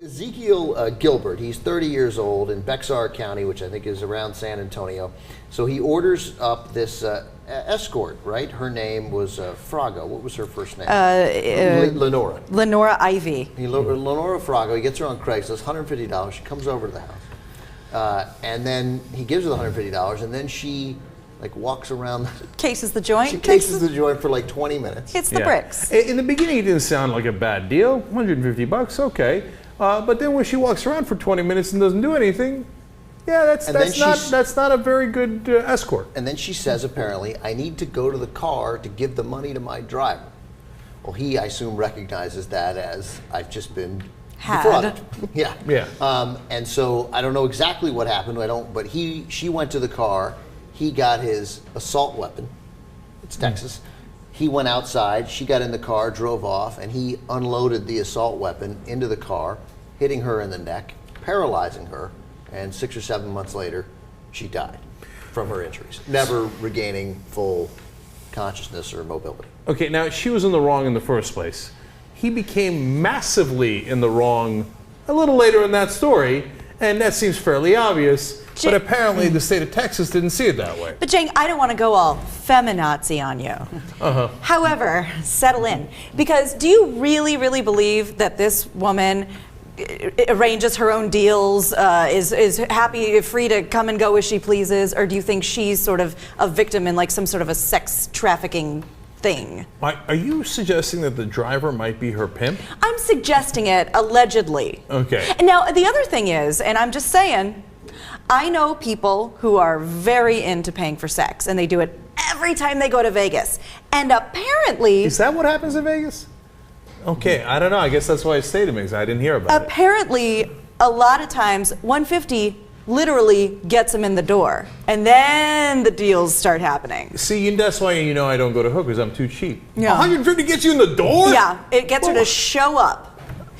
Ezekiel Gilbert, he's 30 years old in Bexar County, which I think is around San Antonio. So he orders up this escort, right? Her name was Frago. What was her first name? Lenora. Lenora Ivy. Lenora Frago. He gets her on Craigslist, $150. She comes over to the house. And then he gives her the $150, and then she walks around. Cases the joint. She cases the joint for 20 minutes. Hits the bricks. In the beginning, it didn't sound like a bad deal. $150, okay. But then when she walks around for 20 minutes and doesn't do anything, yeah, that's not a very good escort. And then she says, apparently, I need to go to the car to give the money to my driver. Well, he, I assume, recognizes that as I've just been defrauded. Yeah. And so I don't know exactly what happened. But she went to the car. He got his assault weapon. It's Texas. He went outside. She got in the car, drove off, and he unloaded the assault weapon into the car, hitting her in the neck, paralyzing her, and 6 or 7 months later, she died from her injuries, never regaining full consciousness or mobility. Okay, now she was in the wrong in the first place. He became massively in the wrong a little later in that story, and that seems fairly obvious. But apparently the state of Texas didn't see it that way. But Jane, I don't want to go all feminazi on you. However, settle in. Because do you really, really believe that this woman arranges her own deals, is happy, free to come and go as she pleases? Or do you think she's sort of a victim in some sort of a sex trafficking thing? Are you suggesting that the driver might be her pimp? I'm suggesting it, allegedly. Okay. Now, the other thing is, and I'm just saying, I know people who are very into paying for sex, and they do it every time they go to Vegas. And apparently... Is that what happens in Vegas? Okay, I don't know. I guess that's why it stayed in me, because I didn't hear about it. Apparently, a lot of times, $150 literally gets them in the door. And then the deals start happening. See, that's why I don't go to hookers. I'm too cheap. Yeah. $150 gets you in the door? Yeah, it gets her to show up.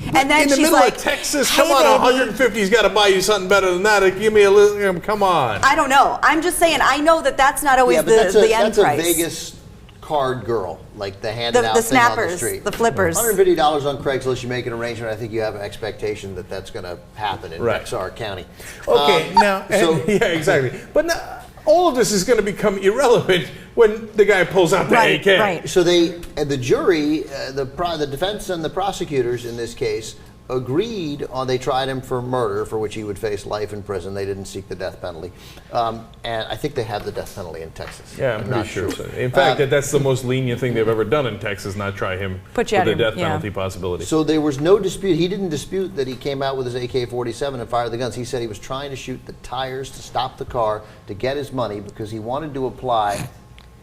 And then in the she's middle like, of Texas, hey, come on, baby. $150's got to buy you something better than that. Give me a little, come on. I don't know. I'm just saying, I know that's not always the end price. That's a Vegas card girl, like the handed out the thing on the snappers, street. the flippers. $150 on Craigslist, you make an arrangement. I think you have an expectation that that's going to happen in Bexar County. Okay, yeah, exactly. But now, all of this is going to become irrelevant when the guy pulls out the AK. Right. So the jury, the defense and the prosecutors in this case agreed on. They tried him for murder, for which he would face life in prison. They didn't seek the death penalty, and I think they have the death penalty in Texas. Yeah, I'm pretty sure. So. In fact, that's the most lenient thing they've ever done in Texas. Not try him with the death penalty possibility. So there was no dispute. He didn't dispute that he came out with his AK-47 and fired the guns. He said he was trying to shoot the tires to stop the car to get his money because he wanted to apply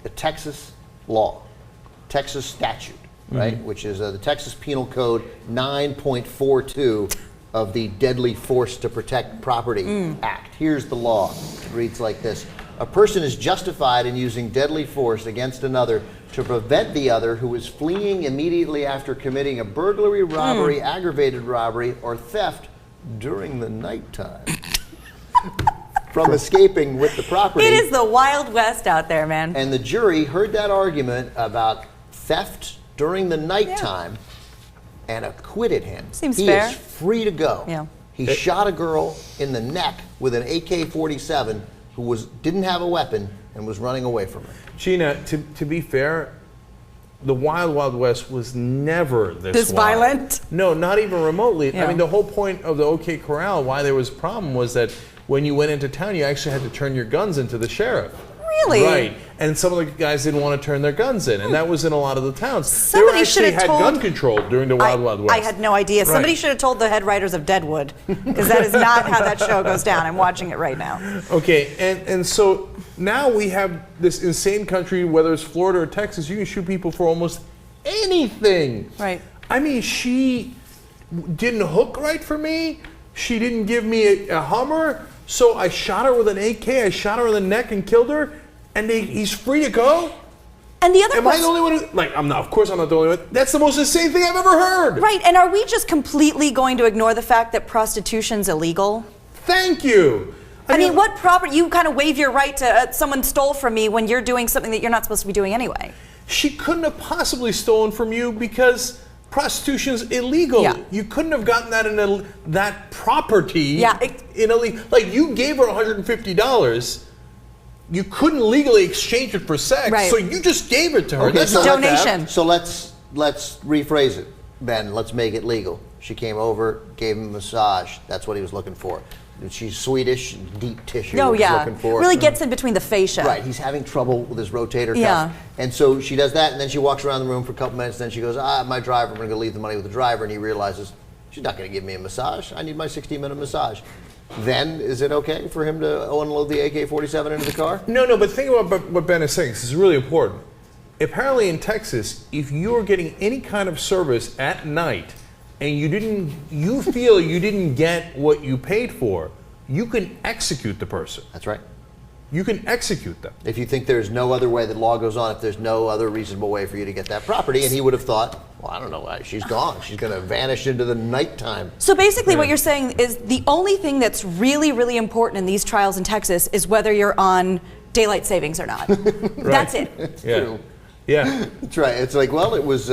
the Texas law, Texas statute. Right, which is the Texas Penal Code 9.42 of the Deadly Force to Protect Property Act. Here's the law. It reads like this. A person is justified in using deadly force against another to prevent the other who is fleeing immediately after committing a burglary, robbery, aggravated robbery, or theft during the nighttime from escaping with the property. It is the Wild West out there, man. And the jury heard that argument about theft during the nighttime and acquitted him. Seems he fair. Is free to go. Yeah. He shot a girl in the neck with an AK-47 who didn't have a weapon and was running away from her. Gina, to be fair, the Wild Wild West was never this violent? No, not even remotely. Yeah. I mean, the whole point of the OK Corral, why there was a problem, was that when you went into town, you actually had to turn your guns into the sheriff. Really? Right. And some of the guys didn't want to turn their guns in, and that was in a lot of the towns. Somebody they should actually have had told, gun control during the Wild Wild West. I had no idea. Right. Somebody should have told the head writers of Deadwood, because that is not how that show goes down. I'm watching it right now. Okay, and so now we have this insane country, whether it's Florida or Texas, you can shoot people for almost anything. Right. I mean, she didn't hook right for me. She didn't give me a Hummer. So I shot her with an AK. I shot her in the neck and killed her. And he's free to go? And the other Am I the only one who, I'm not, of course I'm not the only one. That's the most insane thing I've ever heard. Right, and are we just completely going to ignore the fact that prostitution's illegal? Thank you. I mean, what property, you kind of waive your right to, someone stole from me when you're doing something that you're not supposed to be doing anyway. She couldn't have possibly stolen from you because Prostitution's illegal. Yeah. You couldn't have gotten that in that property. Yeah, In a like you gave her $150. You couldn't legally exchange it for sex, Right. so you just gave it to her. Okay, That's so not donation. So let's rephrase it, Ben. Let's make it legal. She came over, gave him a massage. That's what he was looking for. She's Swedish, deep tissue. Oh, he's yeah. looking for. Really gets in between the fascia. Right, he's having trouble with his rotator cuff. Yeah. And so she does that, and then she walks around the room for a couple minutes, and then she goes, my driver, I'm going to go leave the money with the driver, and he realizes, she's not going to give me a massage. I need my 60-minute massage. Then, is it okay for him to unload the AK-47 into the car? No, but think about what Ben is saying. This is really important. Apparently in Texas, if you're getting any kind of service at night and you feel you didn't get what you paid for, you can execute the person. That's right. You can execute them. If you think there's no other way that law goes on, if there's no other reasonable way for you to get that property, and he would have thought, well, I don't know, she's gone. She's going to vanish into the nighttime. So basically, what Yeah. you're saying is the only thing that's really, really important in these trials in Texas is whether you're on daylight savings or not. That's it. Yeah. True. Yeah. That's right. It's like, well, it was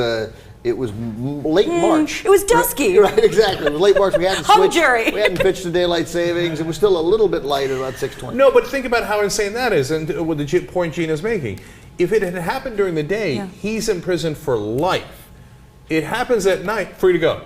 late March. It was dusky. Right, exactly. It was late March. We hadn't Hung switched. jury. We hadn't pitched the daylight savings. It was still a little bit light at about 6:20. No, but think about how insane that is, and with the point Gina's making. If it had happened during the day, Yeah. he's in prison for life. It happens at night, free to go.